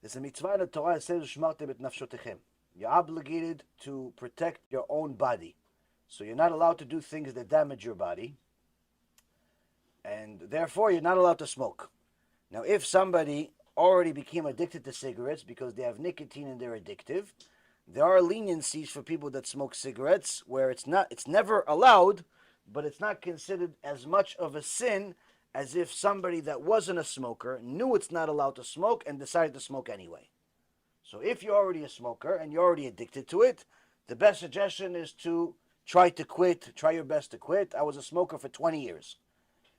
There's a mitzvah in the Torah that says, "Shmartem et nafshotechem." You're obligated to protect your own body. So you're not allowed to do things that damage your body. And therefore, you're not allowed to smoke. Now, if somebody already became addicted to cigarettes because they have nicotine and they're addictive, there are leniencies for people that smoke cigarettes where it's never allowed, but it's not considered as much of a sin as if somebody that wasn't a smoker knew it's not allowed to smoke and decided to smoke anyway. So if you're already a smoker and you're already addicted to it, the best suggestion is to try to quit, try your best to quit. I was a smoker for 20 years.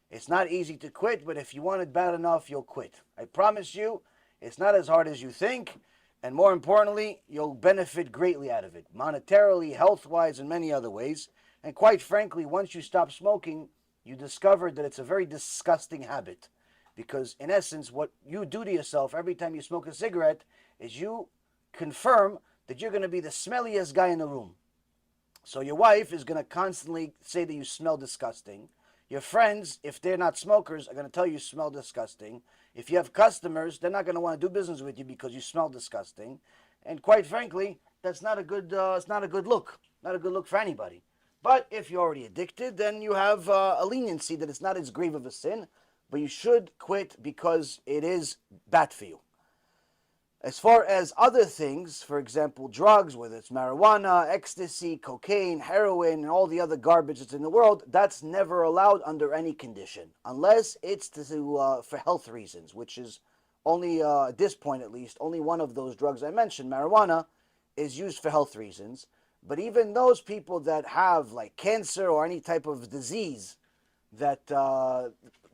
It's not easy to quit, but if you want it bad enough, you'll quit. I promise you, it's not as hard as you think, and more importantly, you'll benefit greatly out of it, monetarily, health-wise, and many other ways. And quite frankly, once you stop smoking, you discover that it's a very disgusting habit. Because in essence, what you do to yourself every time you smoke a cigarette is you confirm that you're going to be the smelliest guy in the room. So your wife is going to constantly say that you smell disgusting. Your friends, if they're not smokers, are going to tell you smell disgusting. If you have customers, they're not going to want to do business with you because you smell disgusting. And quite frankly, that's not a good. It's not a good look. Not a good look for anybody. But if you're already addicted, then you have a leniency that it's not as grave of a sin, but you should quit because it is bad for you. As far as other things, for example, drugs, whether it's marijuana, ecstasy, cocaine, heroin, and all the other garbage that's in the world, that's never allowed under any condition, unless it's for health reasons, which is only, at this point at least, only one of those drugs I mentioned, marijuana, is used for health reasons. But even those people that have like cancer or any type of disease that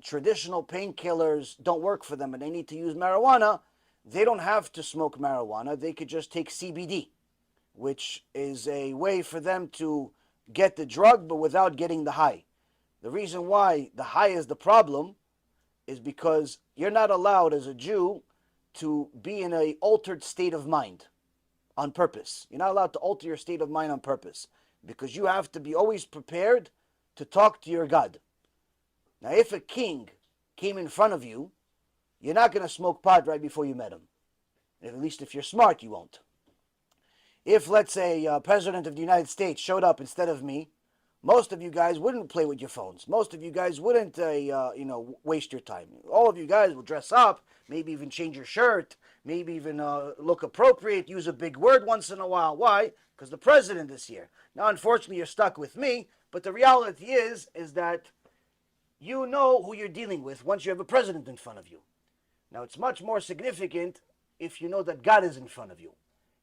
traditional painkillers don't work for them and they need to use marijuana, they don't have to smoke marijuana. They could just take CBD, which is a way for them to get the drug but without getting the high. The reason why the high is the problem is because you're not allowed as a Jew to be in an altered state of mind on purpose. You're not allowed to alter your state of mind on purpose because you have to be always prepared to talk to your God. Now, if a king came in front of you, you're not going to smoke pot right before you met him. At least if you're smart, you won't. If, let's say, President of the United States showed up instead of me, most of you guys wouldn't play with your phones. Most of you guys wouldn't, waste your time. All of you guys will dress up, maybe even change your shirt, maybe even look appropriate, use a big word once in a while. Why? Because the president is here. Now, unfortunately, you're stuck with me, but the reality is that you know who you're dealing with once you have a president in front of you. Now, it's much more significant if you know that God is in front of you.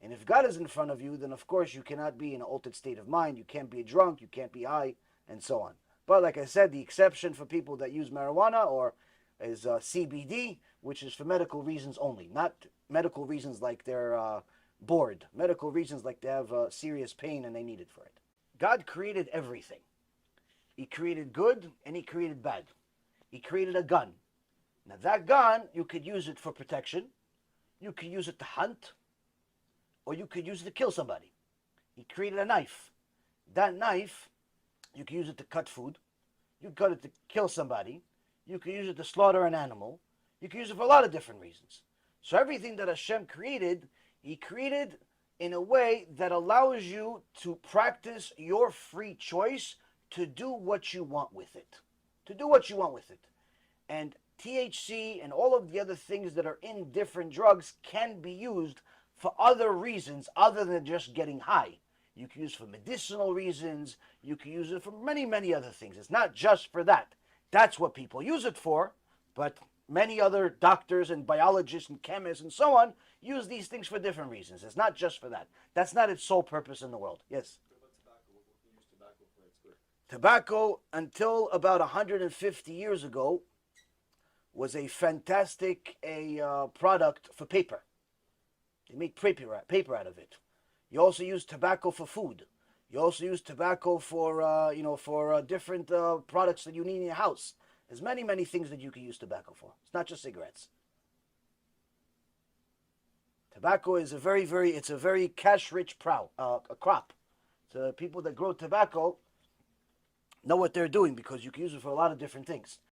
And if God is in front of you, then of course you cannot be in an altered state of mind. You can't be drunk, you can't be high, and so on. But like I said, the exception for people that use marijuana or is CBD, which is for medical reasons only. Not medical reasons like they're bored. Medical reasons like they have serious pain and they need it for it. God created everything. He created good and he created bad. He created a gun. Now that gun, you could use it for protection. You could use it to hunt. Or you could use it to kill somebody. He created a knife. That knife, you can use it to cut food. You can cut it to kill somebody. You can use it to slaughter an animal. You can use it for a lot of different reasons. So everything that Hashem created, He created in a way that allows you to practice your free choice to do what you want with it. To do what you want with it. And THC and all of the other things that are in different drugs can be used for other reasons other than just getting high. You can use it for medicinal reasons. You can use it for many, many other things. It's not just for that. That's what people use it for, but many other doctors and biologists and chemists and so on use these things for different reasons. It's not just for that. That's not its sole purpose in the world. Yes? What about tobacco? What can you use tobacco for? It's good. Tobacco, until about 150 years ago, was a fantastic product for paper. They make paper out of it. You also use tobacco for food. You also use tobacco for different products that you need in your house. There's many, many things that you can use tobacco for. It's not just cigarettes. Tobacco is a very cash-rich crop. So people that grow tobacco know what they're doing because you can use it for a lot of different things.